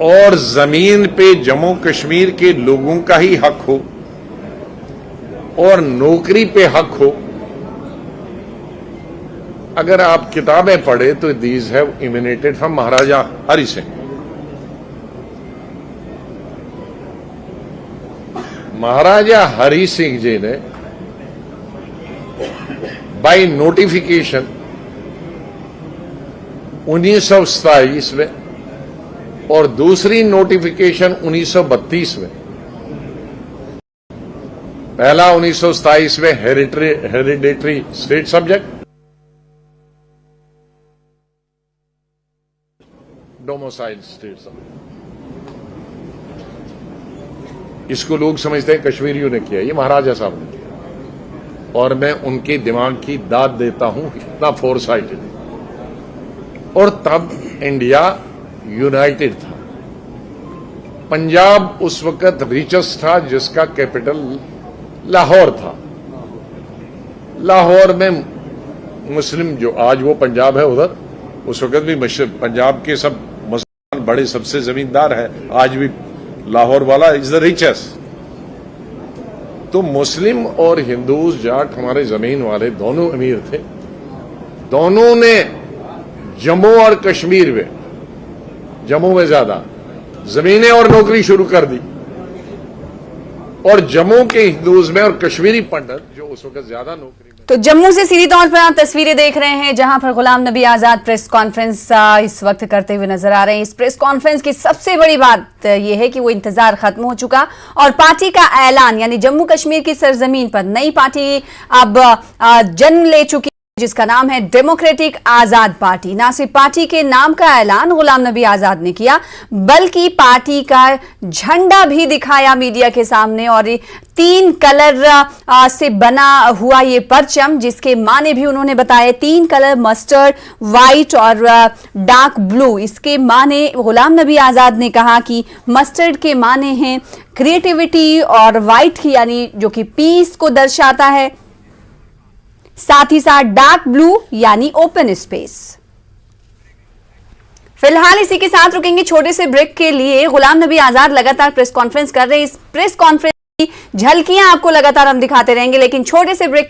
और जमीन पे जम्मू कश्मीर के लोगों का ही हक हो और नौकरी पे हक हो। अगर आप किताबें पढ़े तो दीज हैव इमिनेटेड फ्रॉम महाराजा हरि सिंह। महाराजा हरि सिंह जी ने बाय नोटिफिकेशन 1927 में और दूसरी नोटिफिकेशन 1932 में, पहला 1927 में hereditary state subject, domicile state subject. इसको लोग समझते हैं कश्मीरियों ने किया, ये महाराजा साहब ने किया, और मैं उनके दिमाग की दाद देता हूं, इतना फोरसाइटेड। और तब इंडिया यूनाइटेड था। पंजाब उस वक्त रिचेस्ट था, जिसका कैपिटल लाहौर था। लाहौर में मुस्लिम, जो आज वो पंजाब है उधर, उस वक्त भी पंजाब के सब मुसलमान बड़े सबसे जमींदार है, आज भी लाहौर वाला इज द रिचेस्ट। तो मुस्लिम और हिंदूज, जाट, हमारे जमीन वाले दोनों अमीर थे। दोनों ने जम्मू और कश्मीर में, जम्मू में ज्यादा जमीनें और नौकरी शुरू कर दी, और जम्मू के हिंदूज में और कश्मीरी पंडित जो उस वक्त ज्यादा नौकरी में तो जम्मू से सीधी तौर पर आप तस्वीरें देख रहे हैं जहां पर गुलाम नबी आजाद प्रेस कॉन्फ्रेंस इस वक्त करते हुए नजर आ रहे हैं। इस प्रेस कॉन्फ्रेंस की सबसे बड़ी बात यह है कि वो इंतजार खत्म हो चुका और पार्टी का ऐलान, यानी जम्मू कश्मीर की सरजमीन पर नई पार्टी अब जन्म ले चुकी, जिसका नाम है डेमोक्रेटिक आजाद पार्टी। ना सिर्फ पार्टी के नाम का ऐलान गुलाम नबी आजाद ने किया, बल्कि पार्टी का झंडा भी दिखाया मीडिया के सामने और 3 कलर से बना हुआ ये परचम, जिसके माने भी उन्होंने बताए। 3 कलर, मस्टर्ड, व्हाइट और डार्क ब्लू। इसके माने गुलाम नबी आजाद ने कहा कि मस्टर्ड के माने हैं क्रिएटिविटी और व्हाइट की यानी जो कि पीस को दर्शाता है, साथ ही साथ डार्क ब्लू यानी ओपन स्पेस। फिलहाल इसी के साथ रुकेंगे छोटे से ब्रेक के लिए। गुलाम नबी आजाद लगातार प्रेस कॉन्फ्रेंस कर रहे हैं। इस प्रेस कॉन्फ्रेंस की झलकियां आपको लगातार हम दिखाते रहेंगे, लेकिन छोटे से ब्रेक